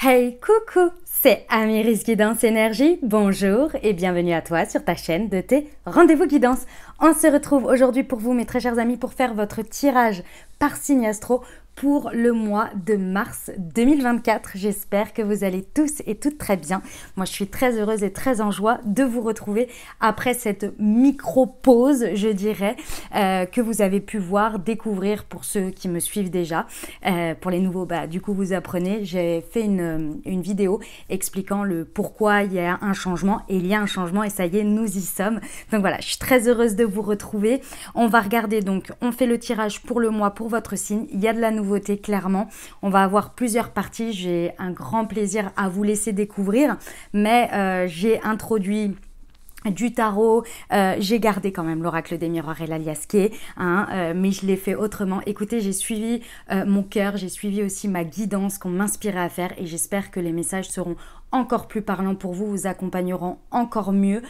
Hey, coucou, c'est Amiris Guidance Énergie, bonjour et bienvenue à toi sur ta chaîne de tes rendez-vous guidance. On se retrouve aujourd'hui pour vous, mes très chers amis, pour faire votre tirage par signe astro pour le mois de mars 2024. J'espère que vous allez tous et toutes très bien. Moi, je suis très heureuse et très en joie de vous retrouver après cette micro-pause, je dirais, que vous avez pu voir, découvrir pour ceux qui me suivent déjà. Pour les nouveaux, du coup, vous apprenez. J'ai fait une vidéo expliquant le pourquoi il y a un changement. Et il y a un changement et ça y est, nous y sommes. Donc voilà, je suis très heureuse de vous retrouver. On va regarder donc, on fait le tirage pour le mois, pour votre signe. Il y a de la nouveauté, clairement. On va avoir plusieurs parties. J'ai un grand plaisir à vous laisser découvrir. Mais j'ai introduit du tarot, j'ai gardé quand même l'oracle des miroirs et l'aliasqué, mais je l'ai fait autrement. Écoutez, j'ai suivi mon cœur, j'ai suivi aussi ma guidance qu'on m'inspirait à faire et j'espère que les messages seront encore plus parlants pour vous, vous accompagneront encore mieux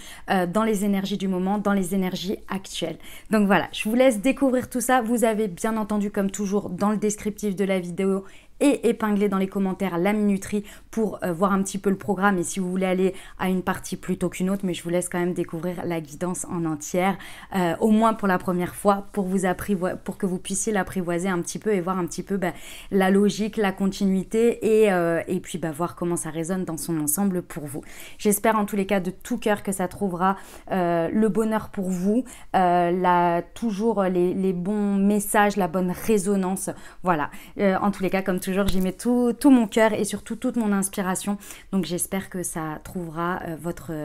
dans les énergies du moment, dans les énergies actuelles. Donc voilà, je vous laisse découvrir tout ça. Vous avez bien entendu, comme toujours, dans le descriptif de la vidéo et épinglé dans les commentaires la minuterie pour voir un petit peu le programme et si vous voulez aller à une partie plutôt qu'une autre, mais je vous laisse quand même découvrir la guidance en entière, au moins pour la première fois, pour que vous puissiez l'apprivoiser un petit peu et voir un petit peu la logique, la continuité et puis voir comment ça résonne dans son ensemble pour vous. J'espère en tous les cas de tout cœur que ça trouvera le bonheur pour vous, toujours les bons messages, la bonne résonance, voilà. En tous les cas, comme toujours, j'y mets tout mon cœur et surtout toute mon inspiration. Donc j'espère que ça trouvera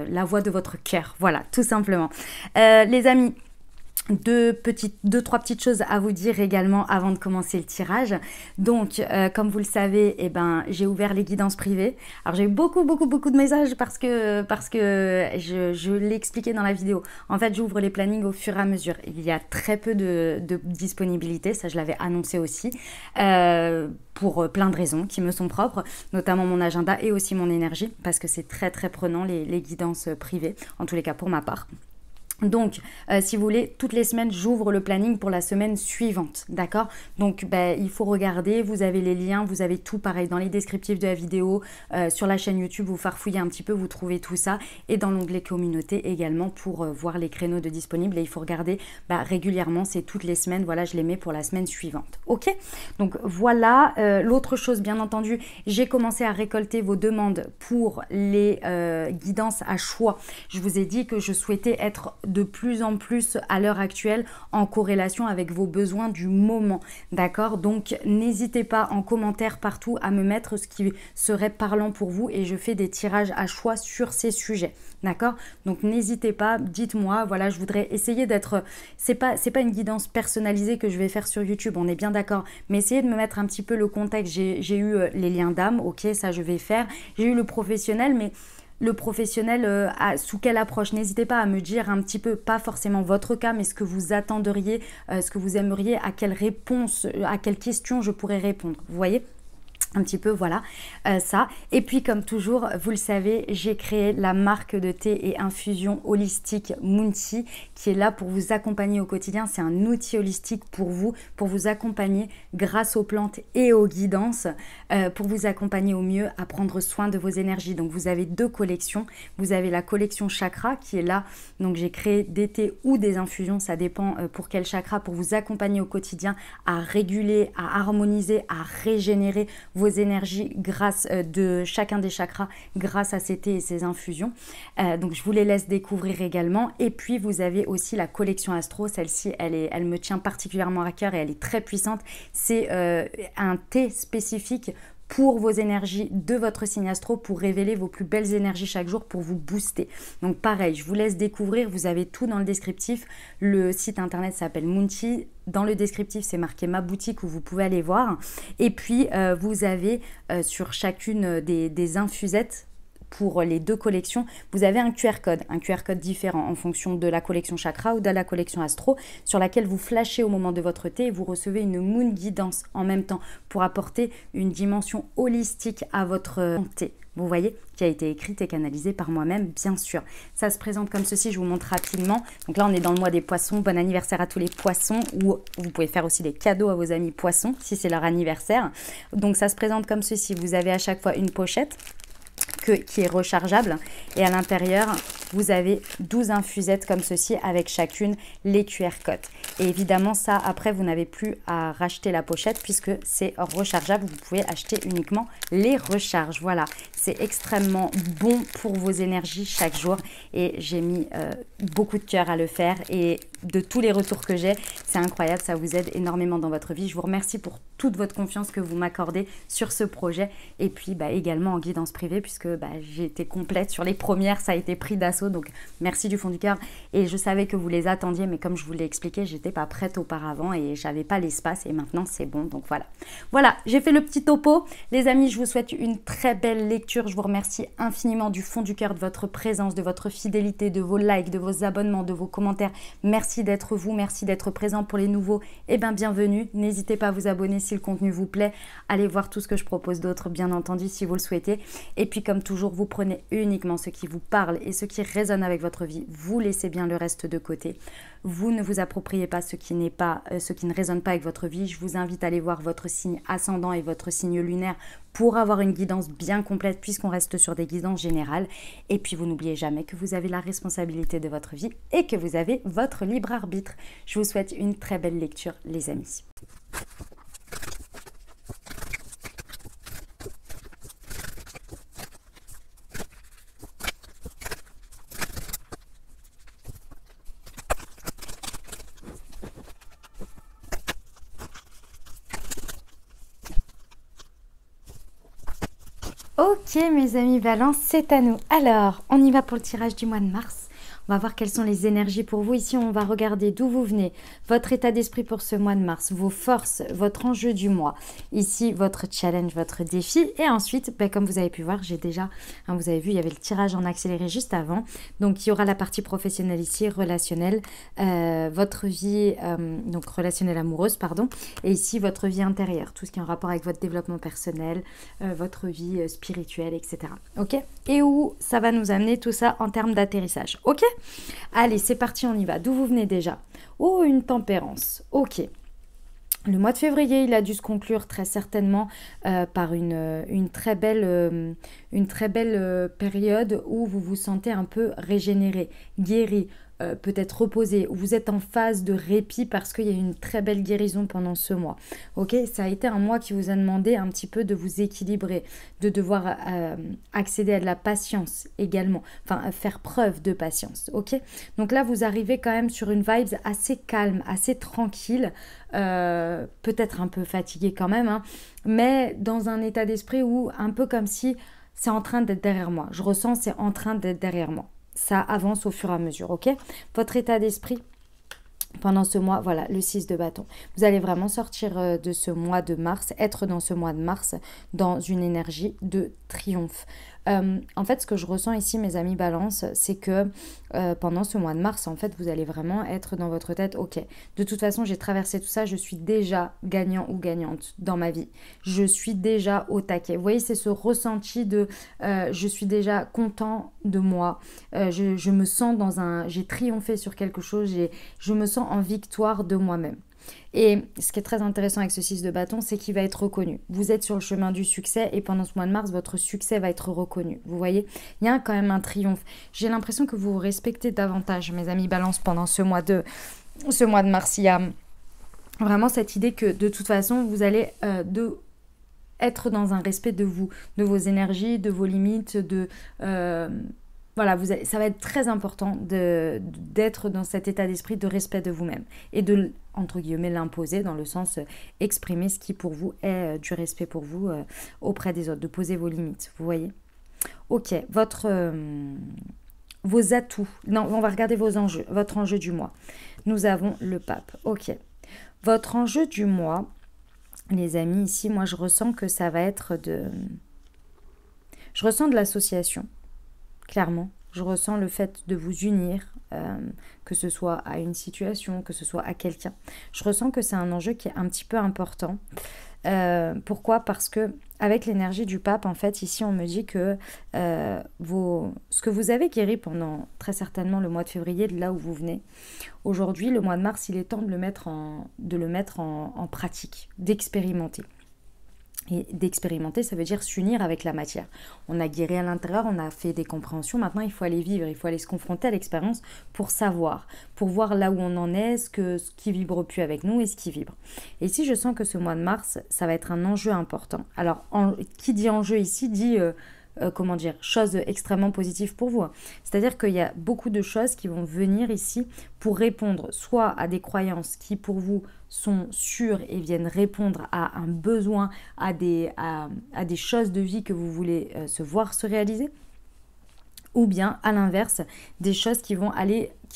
la voix de votre cœur. Voilà, tout simplement. Les amis, trois petites choses à vous dire également avant de commencer le tirage. Donc, comme vous le savez, j'ai ouvert les guidances privées. Alors, j'ai eu beaucoup de messages parce que je l'ai expliqué dans la vidéo. En fait, j'ouvre les plannings au fur et à mesure. Il y a très peu de disponibilité, ça je l'avais annoncé aussi, pour plein de raisons qui me sont propres, notamment mon agenda et aussi mon énergie, parce que c'est très prenant les guidances privées, en tous les cas pour ma part. Donc, si vous voulez, toutes les semaines, j'ouvre le planning pour la semaine suivante, d'accord? Donc, il faut regarder, vous avez les liens, vous avez tout pareil dans les descriptifs de la vidéo, sur la chaîne YouTube, vous farfouillez un petit peu, vous trouvez tout ça, et dans l'onglet communauté également pour voir les créneaux de disponibles, et il faut regarder régulièrement, c'est toutes les semaines, voilà, je les mets pour la semaine suivante, ok? Donc, voilà, l'autre chose, bien entendu, j'ai commencé à récolter vos demandes pour les guidances à choix. Je vous ai dit que je souhaitais être de plus en plus à l'heure actuelle en corrélation avec vos besoins du moment, d'accord? Donc n'hésitez pas en commentaire partout à me mettre ce qui serait parlant pour vous et je fais des tirages à choix sur ces sujets, d'accord? Donc n'hésitez pas, dites-moi, voilà, je voudrais essayer d'être, c'est pas une guidance personnalisée que je vais faire sur YouTube, on est bien d'accord, mais essayez de me mettre un petit peu le contexte. J'ai eu les liens d'âme, ok, ça je vais faire, j'ai eu le professionnel, mais le professionnel, sous quelle approche? N'hésitez pas à me dire un petit peu, pas forcément votre cas, mais ce que vous attendriez, ce que vous aimeriez, à quelle réponse, à quelle question je pourrais répondre. Vous voyez? Un petit peu, voilà, ça. Et puis, comme toujours, vous le savez, j'ai créé la marque de thé et infusion holistique Mounti, qui est là pour vous accompagner au quotidien. C'est un outil holistique pour vous accompagner grâce aux plantes et aux guidances, pour vous accompagner au mieux à prendre soin de vos énergies. Donc, vous avez deux collections. Vous avez la collection chakra qui est là. Donc, j'ai créé des thés ou des infusions, ça dépend pour quel chakra, pour vous accompagner au quotidien à réguler, à harmoniser, à régénérer vos énergies grâce de chacun des chakras grâce à ces thés et ces infusions. Donc je vous les laisse découvrir également. Et puis vous avez aussi la collection astro, celle-ci elle me tient particulièrement à cœur et elle est très puissante. C'est un thé spécifique pour vos énergies de votre signe astro, pour révéler vos plus belles énergies chaque jour, pour vous booster. Donc pareil, je vous laisse découvrir, vous avez tout dans le descriptif. Le site internet s'appelle Mounti. Dans le descriptif, c'est marqué ma boutique où vous pouvez aller voir. Et puis, vous avez sur chacune des infusettes pour les deux collections, vous avez un QR code différent en fonction de la collection Chakra ou de la collection Astro, sur laquelle vous flashez au moment de votre thé et vous recevez une Moon Guidance en même temps pour apporter une dimension holistique à votre thé. Vous voyez, qui a été écrite et canalisée par moi-même, bien sûr. Ça se présente comme ceci, je vous montre rapidement. Donc là, on est dans le mois des poissons. Bon anniversaire à tous les poissons, ou vous pouvez faire aussi des cadeaux à vos amis poissons, si c'est leur anniversaire. Donc ça se présente comme ceci. Vous avez à chaque fois une pochette qui est rechargeable. Et à l'intérieur, vous avez 12 infusettes comme ceci avec chacune les QR codes. Et évidemment, ça, après, vous n'avez plus à racheter la pochette puisque c'est rechargeable. Vous pouvez acheter uniquement les recharges. Voilà, c'est extrêmement bon pour vos énergies chaque jour. Et j'ai mis beaucoup de cœur à le faire. Et de tous les retours que j'ai, c'est incroyable. Ça vous aide énormément dans votre vie. Je vous remercie pour toute votre confiance que vous m'accordez sur ce projet. Et puis également en guidance privée puisque j'ai été complète sur les premières. Ça a été pris d'assaut. Donc merci du fond du cœur. Et je savais que vous les attendiez. Mais comme je vous l'ai expliqué, j'étais pas prête auparavant et j'avais pas l'espace. Et maintenant, c'est bon. Donc voilà. Voilà, j'ai fait le petit topo. Les amis, je vous souhaite une très belle lecture. Je vous remercie infiniment du fond du cœur de votre présence, de votre fidélité, de vos likes, de vos abonnements, de vos commentaires. Merci d'être vous. Merci d'être présent pour les nouveaux. Eh bien, bienvenue. N'hésitez pas à vous abonner si le contenu vous plaît. Allez voir tout ce que je propose d'autre, bien entendu, si vous le souhaitez. Et puis, comme toujours, vous prenez uniquement ce qui vous parle et ce qui résonne avec votre vie. Vous laissez bien le reste de côté. Vous ne vous appropriez pas ce qui ne résonne pas avec votre vie. Je vous invite à aller voir votre signe ascendant et votre signe lunaire pour avoir une guidance bien complète puisqu'on reste sur des guidances générales. Et puis, vous n'oubliez jamais que vous avez la responsabilité de votre vie et que vous avez votre libre arbitre. Je vous souhaite une très belle lecture, les amis. Ok mes amis Balance, c'est à nous. Alors, on y va pour le tirage du mois de mars. On va voir quelles sont les énergies pour vous. Ici, on va regarder d'où vous venez, votre état d'esprit pour ce mois de mars, vos forces, votre enjeu du mois. Ici, votre challenge, votre défi. Et ensuite, comme vous avez pu voir, j'ai déjà, vous avez vu, il y avait le tirage en accéléré juste avant. Donc, il y aura la partie professionnelle ici, relationnelle, votre vie, donc relationnelle amoureuse, pardon. Et ici, votre vie intérieure, tout ce qui est en rapport avec votre développement personnel, votre vie spirituelle, etc. Ok? Et où ça va nous amener tout ça en termes d'atterrissage. Ok? Allez, c'est parti, on y va. D'où vous venez déjà? Oh, une tempérance. Ok. Le mois de février, il a dû se conclure très certainement par une très belle période où vous vous sentez un peu régénéré, guéri, peut-être reposé, où vous êtes en phase de répit parce qu'il y a une très belle guérison pendant ce mois. Ok, ça a été un mois qui vous a demandé un petit peu de vous équilibrer, de devoir accéder à de la patience également, enfin faire preuve de patience. Ok, donc là vous arrivez quand même sur une vibe assez calme, assez tranquille, peut-être un peu fatigué quand même, hein, mais dans un état d'esprit où un peu comme si c'est en train d'être derrière moi. Je ressens c'est en train d'être derrière moi. Ça avance au fur et à mesure, ok? Votre état d'esprit pendant ce mois, voilà, le 6 de bâton. Vous allez vraiment sortir de ce mois de mars, être dans ce mois de mars dans une énergie de triomphe. En fait, ce que je ressens ici, mes amis Balance, c'est que pendant ce mois de mars, en fait, vous allez vraiment être dans votre tête, ok, de toute façon, j'ai traversé tout ça, je suis déjà gagnant ou gagnante dans ma vie. Je suis déjà au taquet. Vous voyez, c'est ce ressenti de je suis déjà content de moi. Je me sens j'ai triomphé sur quelque chose, je me sens en victoire de moi-même. Et ce qui est très intéressant avec ce 6 de bâton, c'est qu'il va être reconnu. Vous êtes sur le chemin du succès et pendant ce mois de mars, votre succès va être reconnu. Vous voyez, il y a quand même un triomphe. J'ai l'impression que vous vous respectez davantage, mes amis Balance, pendant ce mois de mars. Il y a vraiment cette idée que de toute façon, vous allez être dans un respect de vous, de vos énergies, de vos limites, voilà, ça va être très important d'être dans cet état d'esprit de respect de vous-même et de, entre guillemets, l'imposer dans le sens exprimer ce qui pour vous est du respect pour vous auprès des autres, de poser vos limites, vous voyez. Ok, vos atouts, non, on va regarder vos enjeux, votre enjeu du mois. Nous avons le pape, ok. Votre enjeu du mois, les amis, ici, moi je ressens que ça va être je ressens de l'association. clairement. Je ressens le fait de vous unir, que ce soit à une situation, que ce soit à quelqu'un. Je ressens que c'est un enjeu qui est un petit peu important. Pourquoi? Parce que avec l'énergie du pape, en fait, ici, on me dit que ce que vous avez guéri pendant très certainement le mois de février, de là où vous venez, aujourd'hui, le mois de mars, il est temps de le mettre en pratique, d'expérimenter. Et d'expérimenter, ça veut dire s'unir avec la matière. On a guéri à l'intérieur, on a fait des compréhensions, maintenant il faut aller vivre, il faut aller se confronter à l'expérience pour savoir, pour voir là où on en est, ce qui vibre plus avec nous et ce qui vibre. Et ici, je sens que ce mois de mars, ça va être un enjeu important. Alors, qui dit enjeu ici, dit... comment dire, chose extrêmement positive pour vous. C'est-à-dire qu'il y a beaucoup de choses qui vont venir ici pour répondre soit à des croyances qui pour vous sont sûres et viennent répondre à un besoin, à des choses de vie que vous voulez se réaliser, ou bien à l'inverse, des choses qui vont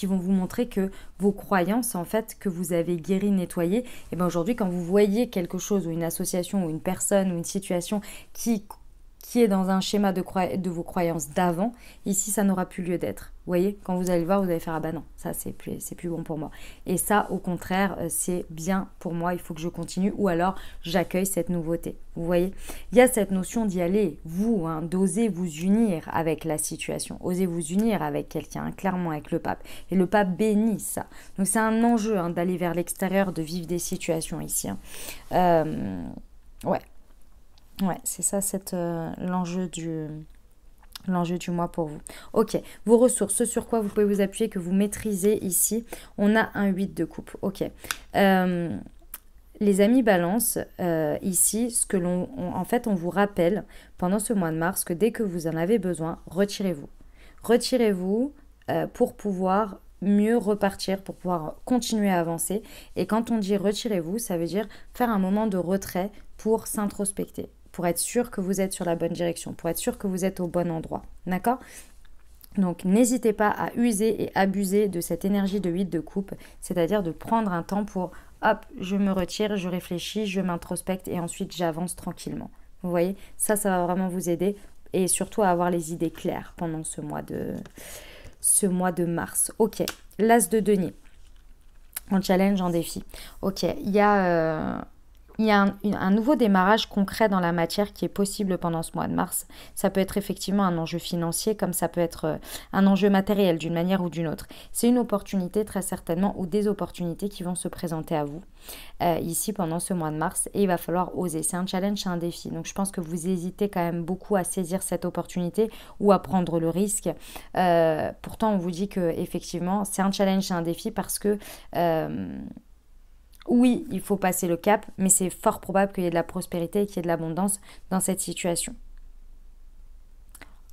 vous montrer que vos croyances, en fait, que vous avez guéri, nettoyées, et bien aujourd'hui, quand vous voyez quelque chose ou une association ou une personne ou une situation qui est dans un schéma de vos croyances d'avant, ici, ça n'aura plus lieu d'être. Vous voyez, quand vous allez le voir, vous allez faire « Ah bah non, ça, c'est plus bon pour moi. » Et ça, au contraire, c'est bien pour moi, il faut que je continue, ou alors j'accueille cette nouveauté. Vous voyez, il y a cette notion d'y aller, vous, d'oser vous unir avec la situation, oser vous unir avec quelqu'un, clairement avec le pape. Et le pape bénit ça. Donc c'est un enjeu d'aller vers l'extérieur, de vivre des situations ici. Ouais, c'est ça l'enjeu du mois pour vous. Ok, vos ressources, ce sur quoi vous pouvez vous appuyer, que vous maîtrisez ici, on a un 8 de coupe. Ok. Les amis balance, ici, en fait, on vous rappelle pendant ce mois de mars que dès que vous en avez besoin, retirez-vous. Retirez-vous pour pouvoir mieux repartir, pour pouvoir continuer à avancer. Et quand on dit retirez-vous, ça veut dire faire un moment de retrait pour s'introspecter, pour être sûr que vous êtes sur la bonne direction, pour être sûr que vous êtes au bon endroit. D'accord ? Donc, n'hésitez pas à user et abuser de cette énergie de 8 de coupe, c'est-à-dire de prendre un temps pour, hop, je me retire, je réfléchis, je m'introspecte et ensuite j'avance tranquillement. Vous voyez ? Ça va vraiment vous aider et surtout à avoir les idées claires pendant ce mois de mars. Ok, l'as de denier. En challenge, en défi. Ok, il y a un nouveau démarrage concret dans la matière qui est possible pendant ce mois de mars. Ça peut être effectivement un enjeu financier, comme ça peut être un enjeu matériel d'une manière ou d'une autre. C'est une opportunité très certainement, ou des opportunités qui vont se présenter à vous ici pendant ce mois de mars, et il va falloir oser. C'est un challenge, c'est un défi. Donc je pense que vous hésitez quand même beaucoup à saisir cette opportunité ou à prendre le risque. Pourtant, on vous dit que effectivement, c'est un challenge, c'est un défi parce que oui, il faut passer le cap, mais c'est fort probable qu'il y ait de la prospérité et qu'il y ait de l'abondance dans cette situation.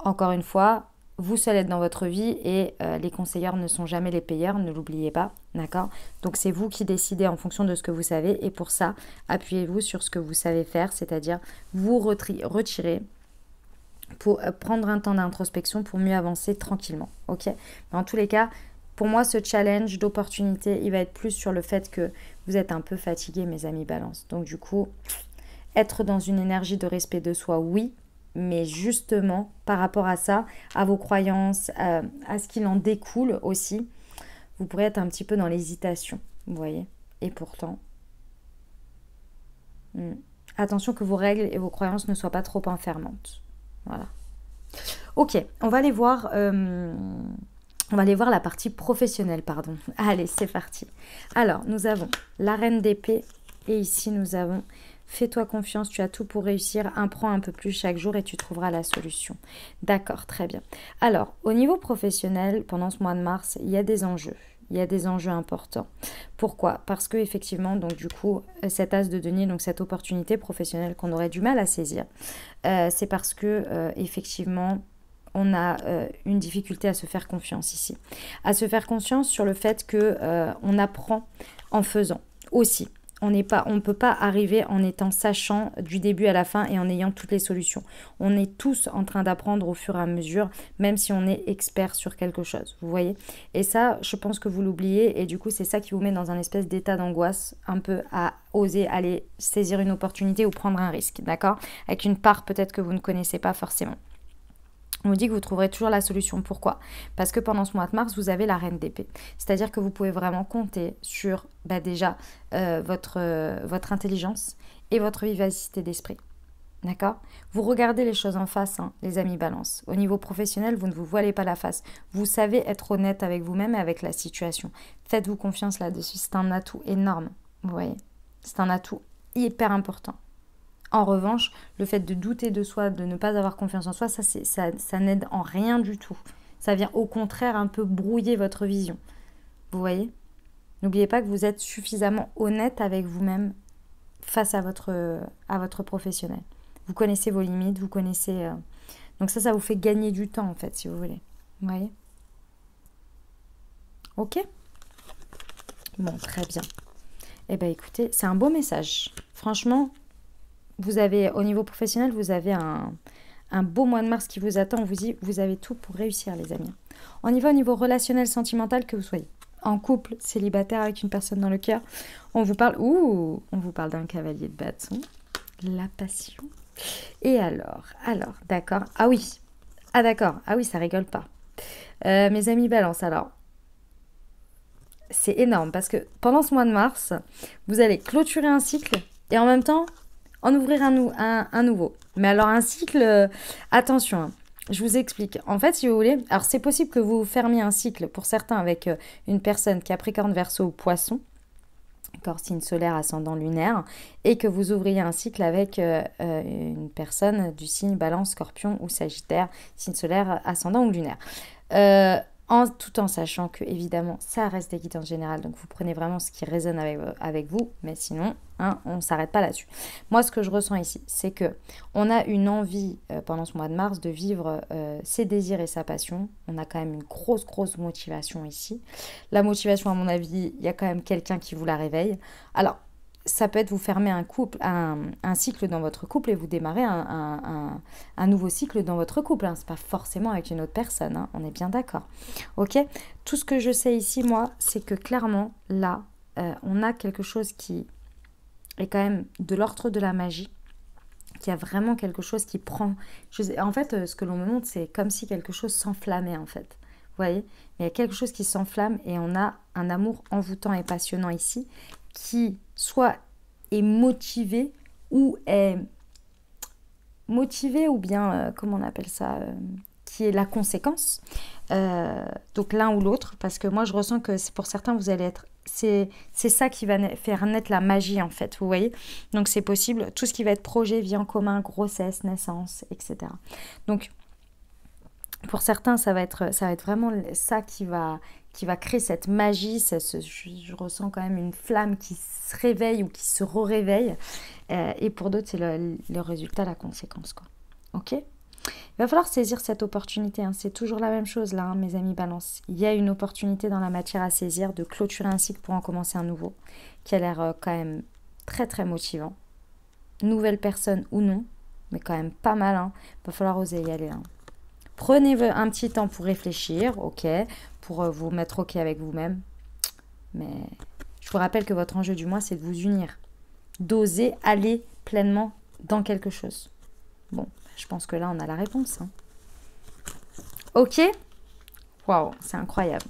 Encore une fois, vous seul êtes dans votre vie et les conseilleurs ne sont jamais les payeurs, ne l'oubliez pas, d'accord ? Donc c'est vous qui décidez en fonction de ce que vous savez et pour ça, appuyez-vous sur ce que vous savez faire, c'est-à-dire vous retirer pour prendre un temps d'introspection pour mieux avancer tranquillement, ok ? Mais en tous les cas, pour moi, ce challenge d'opportunité, il va être plus sur le fait que vous êtes un peu fatigués, mes amis balance. Donc du coup, être dans une énergie de respect de soi, oui, mais justement, par rapport à ça, à vos croyances, à ce qu'il en découle aussi, vous pourrez être un petit peu dans l'hésitation, vous voyez. Et pourtant, attention que vos règles et vos croyances ne soient pas trop enfermantes. Voilà. Ok, on va aller voir... On va aller voir la partie professionnelle, pardon. Allez, c'est parti. Alors, nous avons la reine d'épée et ici, nous avons fais-toi confiance, tu as tout pour réussir, apprends un peu plus chaque jour et tu trouveras la solution. D'accord, très bien. Alors, au niveau professionnel, pendant ce mois de mars, il y a des enjeux. Il y a des enjeux importants. Pourquoi ? Parce que effectivement, donc du coup, cet as de denier, donc cette opportunité professionnelle qu'on aurait du mal à saisir, c'est parce que effectivement, on a une difficulté à se faire confiance ici. À se faire confiance sur le fait qu'on apprend en faisant aussi. On ne peut pas arriver en étant sachant du début à la fin et en ayant toutes les solutions. On est tous en train d'apprendre au fur et à mesure, même si on est expert sur quelque chose. Vous voyez ? Et ça, je pense que vous l'oubliez et du coup, c'est ça qui vous met dans un espèce d'état d'angoisse, un peu à oser aller saisir une opportunité ou prendre un risque, d'accord ? Avec une part peut-être que vous ne connaissez pas forcément. On vous dit que vous trouverez toujours la solution. Pourquoi? Parce que pendant ce mois de mars, vous avez la reine d'épée. C'est-à-dire que vous pouvez vraiment compter sur déjà votre intelligence et votre vivacité d'esprit. D'accord? Vous regardez les choses en face, hein, les amis balance. Au niveau professionnel, vous ne vous voilez pas la face. Vous savez être honnête avec vous-même et avec la situation. Faites-vous confiance là-dessus. C'est un atout énorme. Vous voyez? C'est un atout hyper important. En revanche, le fait de douter de soi, de ne pas avoir confiance en soi, ça n'aide en rien du tout. Ça vient au contraire un peu brouiller votre vision. Vous voyez? N'oubliez pas que vous êtes suffisamment honnête avec vous-même face à votre professionnel. Vous connaissez vos limites, vous connaissez... Donc ça vous fait gagner du temps, en fait, si vous voulez. Vous voyez? Ok? Bon, très bien. Eh bien, écoutez, c'est un beau message. Franchement, vous avez, au niveau professionnel, vous avez un beau mois de mars qui vous attend. On vous dit, vous avez tout pour réussir, les amis. On y va au niveau relationnel, sentimental, que vous soyez en couple, célibataire, avec une personne dans le cœur. On vous parle d'un cavalier de bâton. La passion. Et alors, d'accord. Ah oui, d'accord. Ah oui, ça rigole pas. Mes amis balance, alors, c'est énorme parce que pendant ce mois de mars, vous allez clôturer un cycle et en même temps, en ouvrir un nouveau. Mais alors, un cycle, attention, hein, je vous explique. En fait, si vous voulez, alors c'est possible que vous fermiez un cycle pour certains avec une personne Capricorne, Verseau ou Poisson. D'accord, signe solaire, ascendant lunaire, et que vous ouvriez un cycle avec une personne du signe Balance, Scorpion ou Sagittaire, signe solaire, ascendant ou lunaire. Tout en sachant que, évidemment, ça reste des guidances générales, donc vous prenez vraiment ce qui résonne avec vous, mais sinon, hein, on ne s'arrête pas là-dessus. Moi, ce que je ressens ici, c'est que on a une envie, pendant ce mois de mars, de vivre ses désirs et sa passion. On a quand même une grosse motivation ici. La motivation, à mon avis, il y a quand même quelqu'un qui vous la réveille. Alors, ça peut être vous fermer un cycle dans votre couple et vous démarrez un nouveau cycle dans votre couple. Hein. Ce n'est pas forcément avec une autre personne, hein. On est bien d'accord. Ok? Tout ce que je sais ici, moi, c'est que clairement, là, on a quelque chose qui est quand même de l'ordre de la magie, qui a vraiment quelque chose qui prend... En fait, ce que l'on me montre, c'est comme si quelque chose s'enflammait, en fait. Vous voyez? Mais il y a quelque chose qui s'enflamme et on a un amour envoûtant et passionnant ici qui soit est motivé ou bien, comment on appelle ça, qui est la conséquence. Donc l'un ou l'autre, parce que moi je ressens que pour certains vous allez être... C'est ça qui va faire naître la magie en fait, vous voyez. Donc c'est possible, tout ce qui va être projet, vie en commun, grossesse, naissance, etc. Donc pour certains ça va être vraiment ça qui va créer cette magie. Je ressens quand même une flamme qui se réveille ou qui se réveille. Et pour d'autres, c'est le résultat, la conséquence, quoi. Ok? Il va falloir saisir cette opportunité. Hein. C'est toujours la même chose, là, hein, mes amis balance. Il y a une opportunité dans la matière à saisir de clôturer un cycle pour en commencer un nouveau, qui a l'air quand même très motivant. Nouvelle personne ou non, mais quand même pas mal. Hein. Il va falloir oser y aller, là. Prenez un petit temps pour réfléchir, ok, pour vous mettre ok avec vous-même. Mais je vous rappelle que votre enjeu du mois, c'est de vous unir, d'oser aller pleinement dans quelque chose. Bon, je pense que là, on a la réponse. Hein. Ok? Waouh, c'est incroyable.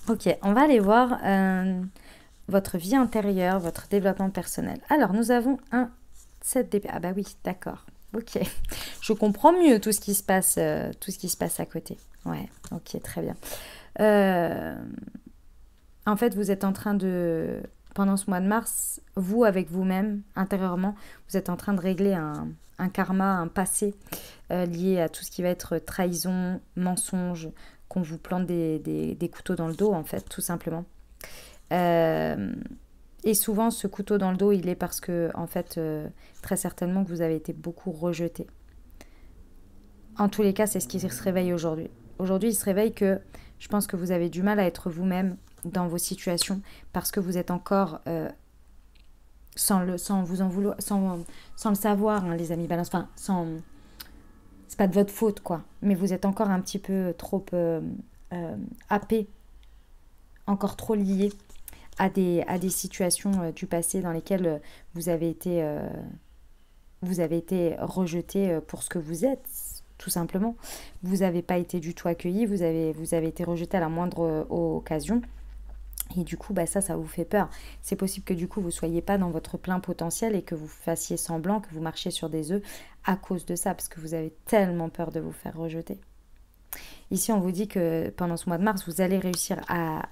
Ok, on va aller voir votre vie intérieure, votre développement personnel. Alors, nous avons un 7 d'épée. Ah bah oui, d'accord. Ok, je comprends mieux tout ce qui se passe à côté. Ouais, ok, très bien. En fait, vous êtes en train de, pendant ce mois de mars, vous, avec vous-même, intérieurement, vous êtes en train de régler un karma, un passé lié à tout ce qui va être trahison, mensonge, qu'on vous plante des couteaux dans le dos, en fait, tout simplement. Et souvent, ce couteau dans le dos, il est parce que, en fait, très certainement que vous avez été beaucoup rejeté. En tous les cas, c'est ce qui se réveille aujourd'hui. Aujourd'hui, il se réveille que je pense que vous avez du mal à être vous-même dans vos situations parce que vous êtes encore, sans le savoir, hein, les amis balance, enfin, c'est pas de votre faute, quoi. Mais vous êtes encore un petit peu trop happé, encore trop lié à des situations du passé dans lesquelles vous avez été rejeté pour ce que vous êtes, tout simplement. Vous n'avez pas été du tout accueilli, vous avez été rejeté à la moindre occasion. Et du coup, bah ça vous fait peur. C'est possible que du coup, vous ne soyez pas dans votre plein potentiel et que vous fassiez semblant, que vous marchiez sur des œufs à cause de ça, parce que vous avez tellement peur de vous faire rejeter. Ici, on vous dit que pendant ce mois de mars, vous allez réussir à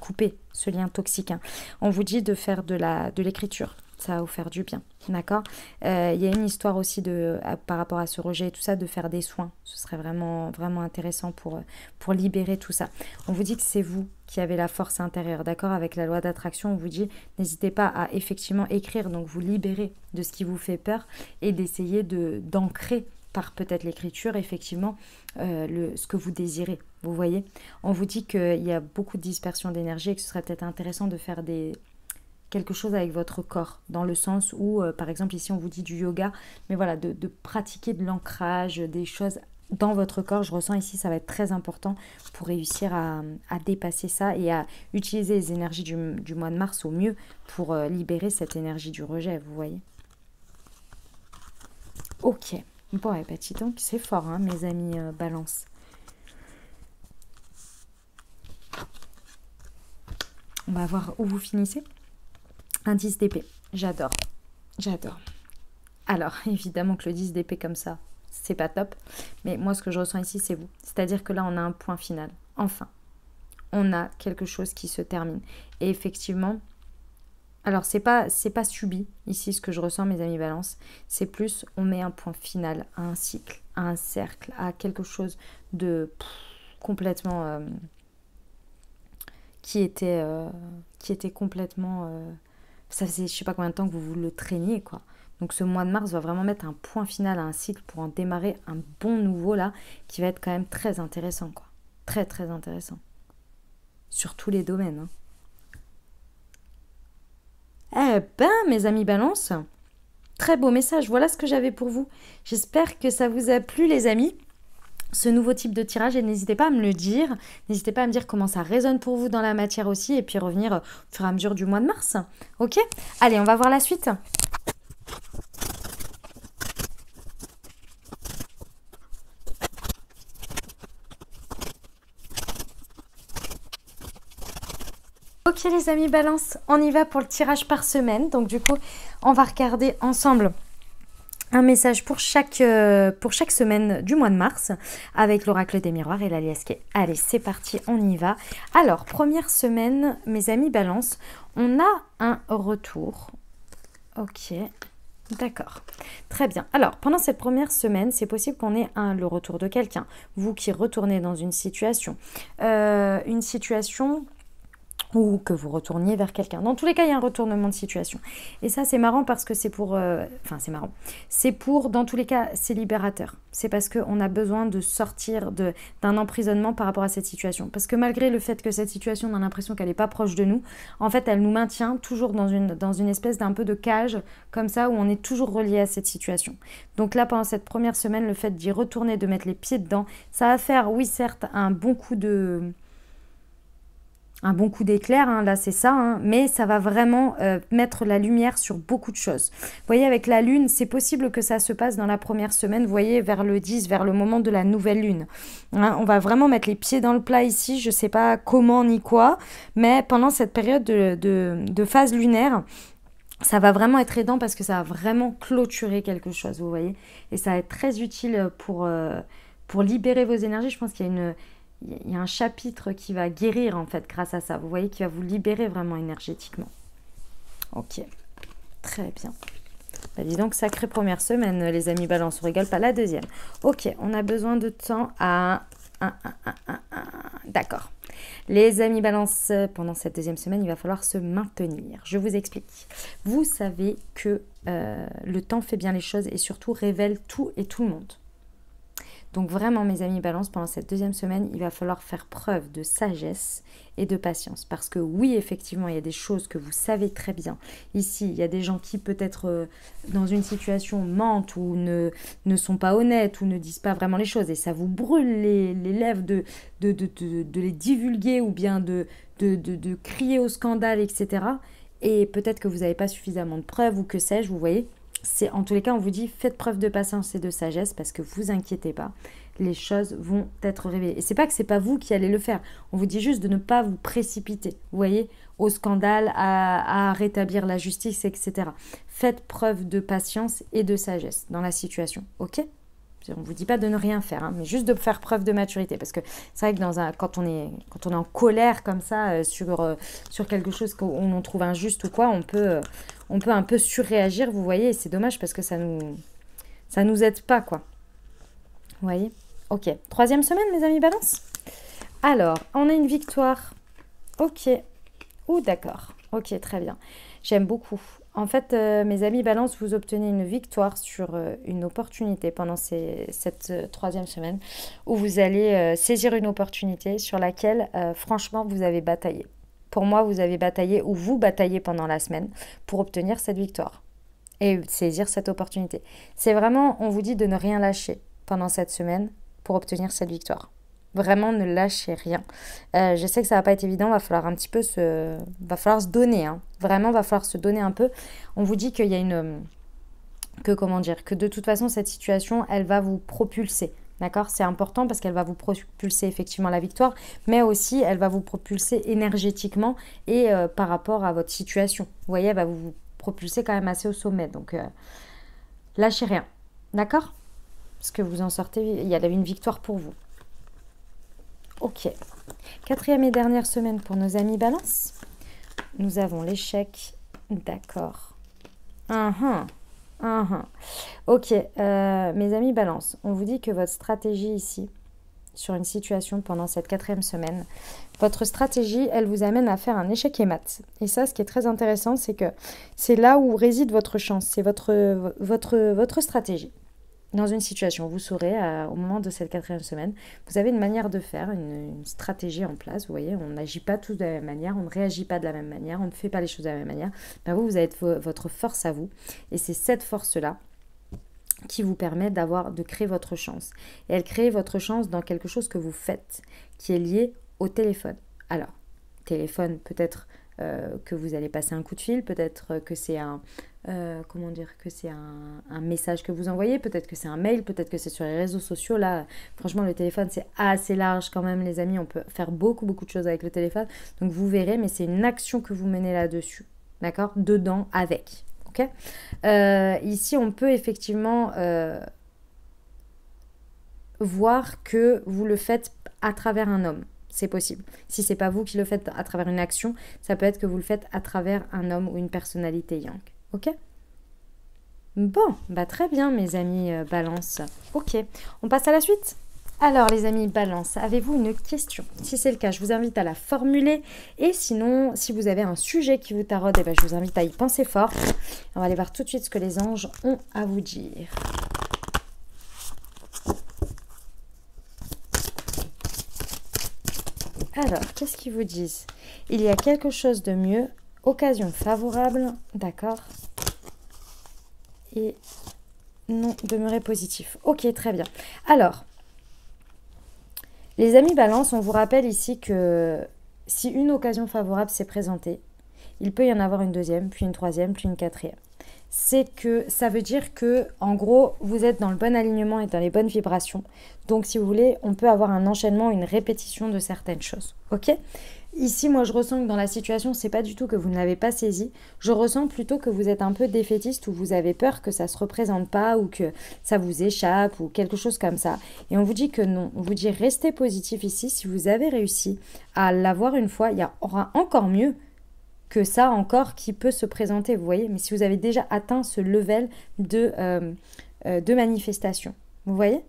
couper ce lien toxique. Hein. On vous dit de faire de l'écriture. Ça va vous faire du bien, d'accord. Il y a une histoire aussi par rapport à ce rejet et tout ça, de faire des soins. Ce serait vraiment, vraiment intéressant pour libérer tout ça. On vous dit que c'est vous qui avez la force intérieure, d'accord. Avec la loi d'attraction, on vous dit, n'hésitez pas à effectivement écrire, donc vous libérer de ce qui vous fait peur et d'essayer d'ancrer par peut-être l'écriture, effectivement, ce que vous désirez. Vous voyez, on vous dit qu'il y a beaucoup de dispersion d'énergie et que ce serait peut-être intéressant de faire quelque chose avec votre corps, dans le sens où, par exemple, ici on vous dit du yoga, mais voilà, de pratiquer de l'ancrage, des choses dans votre corps. Je ressens ici, ça va être très important pour réussir à dépasser ça et à utiliser les énergies du mois de mars au mieux pour libérer cette énergie du rejet, vous voyez. Ok, bon, et bah, dis donc, c'est fort, hein, mes amis Balance. On va voir où vous finissez. Un 10 d'épée, j'adore, j'adore. Alors, évidemment que le 10 d'épée comme ça, c'est pas top. Mais moi, ce que je ressens ici, c'est vous. C'est-à-dire que là, on a un point final. Enfin, on a quelque chose qui se termine. Et effectivement, alors c'est pas subi, ici, ce que je ressens, mes amis Balance. C'est plus, on met un point final à un cycle, à un cercle, à quelque chose de complètement... qui était complètement... ça faisait je sais pas combien de temps que vous le traîniez, quoi. Donc ce mois de mars va vraiment mettre un point final à un cycle pour en démarrer un bon nouveau, là, qui va être quand même très intéressant, quoi. Très, très intéressant. Sur tous les domaines. Hein. Eh ben, mes amis Balance, très beau message. Voilà ce que j'avais pour vous. J'espère que ça vous a plu, les amis, ce nouveau type de tirage, et n'hésitez pas à me le dire, n'hésitez pas à me dire comment ça résonne pour vous dans la matière aussi, et puis revenir au fur et à mesure du mois de mars, ok? Allez, on va voir la suite. Ok les amis Balance, on y va pour le tirage par semaine, donc du coup, on va regarder ensemble un message pour chaque semaine du mois de mars avec l'oracle des miroirs et la liesque. Allez, c'est parti, on y va. Alors, première semaine, mes amis Balance, on a un retour. Ok, d'accord. Très bien. Alors, pendant cette première semaine, c'est possible qu'on ait le retour de quelqu'un. Vous qui retournez dans une situation ou que vous retourniez vers quelqu'un. Dans tous les cas, il y a un retournement de situation. Et ça, c'est marrant parce que c'est pour... c'est marrant. C'est pour, dans tous les cas, c'est libérateur. C'est parce qu'on a besoin de sortir d'un emprisonnement par rapport à cette situation. Parce que malgré le fait que cette situation, on a l'impression qu'elle n'est pas proche de nous, en fait, elle nous maintient toujours dans une espèce d'un peu de cage, comme ça, où on est toujours relié à cette situation. Donc là, pendant cette première semaine, le fait d'y retourner, de mettre les pieds dedans, ça va faire, oui, certes, un bon coup d'éclair, hein, là c'est ça, hein, mais ça va vraiment mettre la lumière sur beaucoup de choses. Vous voyez, avec la lune, c'est possible que ça se passe dans la première semaine, vous voyez, vers le 10, vers le moment de la nouvelle lune. Hein, on va vraiment mettre les pieds dans le plat ici, je ne sais pas comment ni quoi, mais pendant cette période de phase lunaire, ça va vraiment être aidant parce que ça va vraiment clôturer quelque chose, vous voyez. Et ça va être très utile pour libérer vos énergies. Je pense qu'il y a un chapitre qui va guérir en fait grâce à ça. Vous voyez, qui va vous libérer vraiment énergétiquement. Ok, très bien. Bah, dis donc, sacrée première semaine, les amis Balance, on régale pas la deuxième. Ok, on a besoin de temps à... D'accord. Les amis Balance, pendant cette deuxième semaine, il va falloir se maintenir. Je vous explique. Vous savez que le temps fait bien les choses et surtout révèle tout et tout le monde. Donc vraiment, mes amis Balance, pendant cette deuxième semaine, il va falloir faire preuve de sagesse et de patience. Parce que oui, effectivement, il y a des choses que vous savez très bien. Ici, il y a des gens qui peut-être dans une situation mentent ou ne sont pas honnêtes ou ne disent pas vraiment les choses. Et ça vous brûle les lèvres de les divulguer ou bien de crier au scandale, etc. Et peut-être que vous n'avez pas suffisamment de preuves ou que sais-je, vous voyez. en tous les cas, on vous dit, faites preuve de patience et de sagesse parce que vous inquiétez pas, les choses vont être révélées. Et c'est pas que c'est pas vous qui allez le faire. On vous dit juste de ne pas vous précipiter, vous voyez, au scandale, à rétablir la justice, etc. Faites preuve de patience et de sagesse dans la situation, ok? On ne vous dit pas de ne rien faire, hein, mais juste de faire preuve de maturité. Parce que c'est vrai que quand on est en colère comme ça sur quelque chose qu'on trouve injuste ou quoi, on peut un peu surréagir, vous voyez. Et c'est dommage parce que ça nous aide pas, quoi. Vous voyez? Ok. 3e semaine, mes amis Balance. Alors, on a une victoire. Ok. Ouh, d'accord. Ok, très bien. J'aime beaucoup. En fait, mes amis Balance, vous obtenez une victoire sur une opportunité pendant cette 3e semaine où vous allez saisir une opportunité sur laquelle, franchement, vous avez bataillé. Pour moi, vous avez bataillé ou vous bataillez pendant la semaine pour obtenir cette victoire et saisir cette opportunité. C'est vraiment, on vous dit de ne rien lâcher pendant cette semaine pour obtenir cette victoire. Vraiment, ne lâchez rien. Je sais que ça va pas être évident, va falloir un petit peu va falloir se donner, hein. Vraiment, va falloir se donner un peu. On vous dit qu'il y a que de toute façon, cette situation, elle va vous propulser. D'accord? C'est important parce qu'elle va vous propulser effectivement la victoire, mais aussi, elle va vous propulser énergétiquement et par rapport à votre situation. Vous voyez, elle va vous propulser quand même assez au sommet. Donc, lâchez rien. D'accord? Parce que vous en sortez, il y a une victoire pour vous. Ok. 4e et dernière semaine pour nos amis Balance. Nous avons l'échec. D'accord. Ok. Mes amis Balance, on vous dit que votre stratégie ici, sur une situation pendant cette 4e semaine, votre stratégie, elle vous amène à faire un échec et mat. Et ça, ce qui est très intéressant, c'est que c'est là où réside votre chance. C'est votre stratégie. Dans une situation, vous saurez, au moment de cette 4e semaine, vous avez une manière de faire, une stratégie en place. Vous voyez, on n'agit pas tous de la même manière, on ne réagit pas de la même manière, on ne fait pas les choses de la même manière. Ben vous avez votre force à vous. Et c'est cette force-là qui vous permet de créer votre chance. Et elle crée votre chance dans quelque chose que vous faites, qui est lié au téléphone. Alors, téléphone, peut-être que vous allez passer un coup de fil, peut-être que c'est un message que vous envoyez, peut-être que c'est un mail, peut-être que c'est sur les réseaux sociaux. Là, franchement, le téléphone, c'est assez large quand même, les amis. On peut faire beaucoup de choses avec le téléphone. Donc, vous verrez, mais c'est une action que vous menez là-dessus. D'accord? Dedans, avec. Ok? Ici, on peut effectivement voir que vous le faites à travers un homme. C'est possible. Si c'est pas vous qui le faites à travers une action, ça peut être que vous le faites à travers un homme ou une personnalité yang. Ok? Bon, bah très bien mes amis Balance. Ok, on passe à la suite. Alors les amis Balance, avez-vous une question? Si c'est le cas, je vous invite à la formuler. Et sinon, si vous avez un sujet qui vous taraude, eh ben, je vous invite à y penser fort. On va aller voir tout de suite ce que les anges ont à vous dire. Alors, qu'est-ce qu'ils vous disent? Il y a quelque chose de mieux, occasion favorable, d'accord? Et non, demeurer positif. Ok, très bien. Alors, les amis Balance, on vous rappelle ici que si une occasion favorable s'est présentée, il peut y en avoir une deuxième, puis une troisième, puis une quatrième. C'est que ça veut dire que, en gros, vous êtes dans le bon alignement et dans les bonnes vibrations. Donc, si vous voulez, on peut avoir un enchaînement, une répétition de certaines choses. Ok? Ici, moi, je ressens que dans la situation, c'est pas du tout que vous ne l'avez pas saisi. Je ressens plutôt que vous êtes un peu défaitiste ou vous avez peur que ça se représente pas ou que ça vous échappe ou quelque chose comme ça. Et on vous dit que non. On vous dit restez positif ici. Si vous avez réussi à l'avoir une fois, il y aura encore mieux que ça encore qui peut se présenter, vous voyez. Mais si vous avez déjà atteint ce level de manifestation, vous voyez.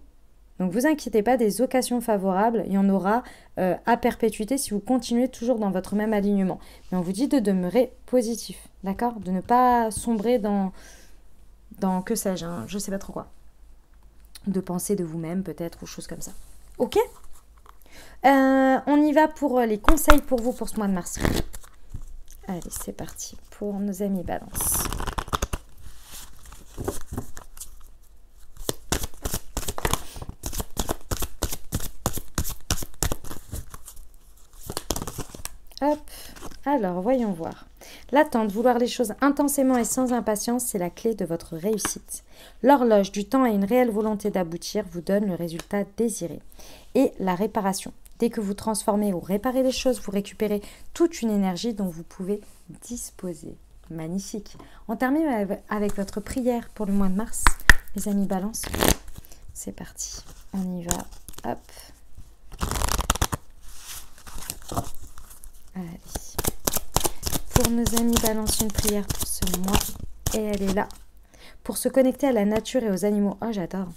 Donc, vous inquiétez pas, des occasions favorables, il y en aura à perpétuité si vous continuez toujours dans votre même alignement. Mais on vous dit de demeurer positif, d'accord? De ne pas sombrer dans que sais-je, hein, je sais pas trop quoi. De penser de vous-même peut-être ou choses comme ça. Ok? On y va pour les conseils pour vous pour ce mois de mars. Allez, c'est parti pour nos amis Balance. Hop, alors voyons voir. L'attente, vouloir les choses intensément et sans impatience, c'est la clé de votre réussite. L'horloge du temps et une réelle volonté d'aboutir vous donnent le résultat désiré. Et la réparation. Dès que vous transformez ou réparez les choses, vous récupérez toute une énergie dont vous pouvez disposer. Magnifique. On termine avec votre prière pour le mois de mars. Les amis Balance, c'est parti. On y va. Hop. Allez. Pour nos amis Balance, une prière pour ce mois. Et elle est là. Pour se connecter à la nature et aux animaux. Oh, j'adore.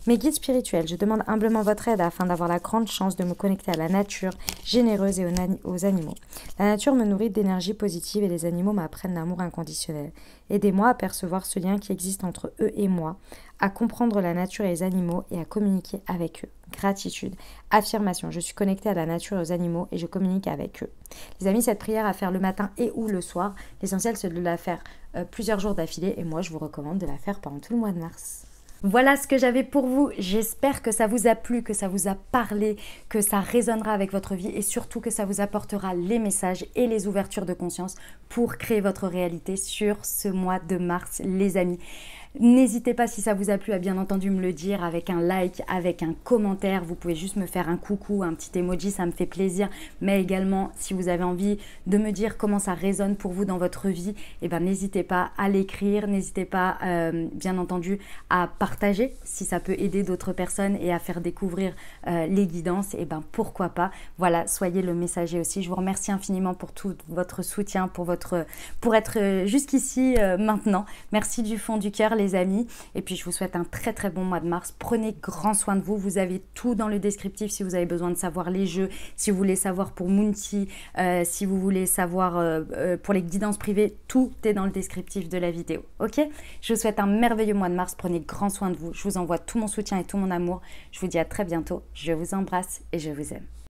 Mes guides spirituels, je demande humblement votre aide afin d'avoir la grande chance de me connecter à la nature généreuse et aux animaux. La nature me nourrit d'énergie positive et les animaux m'apprennent l'amour inconditionnel. Aidez-moi à percevoir ce lien qui existe entre eux et moi, à comprendre la nature et les animaux et à communiquer avec eux. Gratitude, affirmation, je suis connectée à la nature et aux animaux et je communique avec eux. Les amis, cette prière à faire le matin et ou le soir, l'essentiel c'est de la faire plusieurs jours d'affilée et moi je vous recommande de la faire pendant tout le mois de mars. Voilà ce que j'avais pour vous. J'espère que ça vous a plu, que ça vous a parlé, que ça résonnera avec votre vie et surtout que ça vous apportera les messages et les ouvertures de conscience pour créer votre réalité sur ce mois de mars, les amis. N'hésitez pas, si ça vous a plu, à bien entendu me le dire avec un like, avec un commentaire. Vous pouvez juste me faire un coucou, un petit emoji, ça me fait plaisir. Mais également, si vous avez envie de me dire comment ça résonne pour vous dans votre vie, eh ben, n'hésitez pas à l'écrire. N'hésitez pas, bien entendu, à partager si ça peut aider d'autres personnes et à faire découvrir les guidances. Eh ben, pourquoi pas. Voilà, soyez le messager aussi. Je vous remercie infiniment pour tout votre soutien, pour être jusqu'ici maintenant. Merci du fond du cœur, les amis, et puis je vous souhaite un très très bon mois de mars. Prenez grand soin de vous, vous avez tout dans le descriptif si vous avez besoin de savoir les jeux, si vous voulez savoir pour Moonty, si vous voulez savoir pour les guidances privées, tout est dans le descriptif de la vidéo, ok? Je vous souhaite un merveilleux mois de mars, prenez grand soin de vous, je vous envoie tout mon soutien et tout mon amour, je vous dis à très bientôt, je vous embrasse et je vous aime.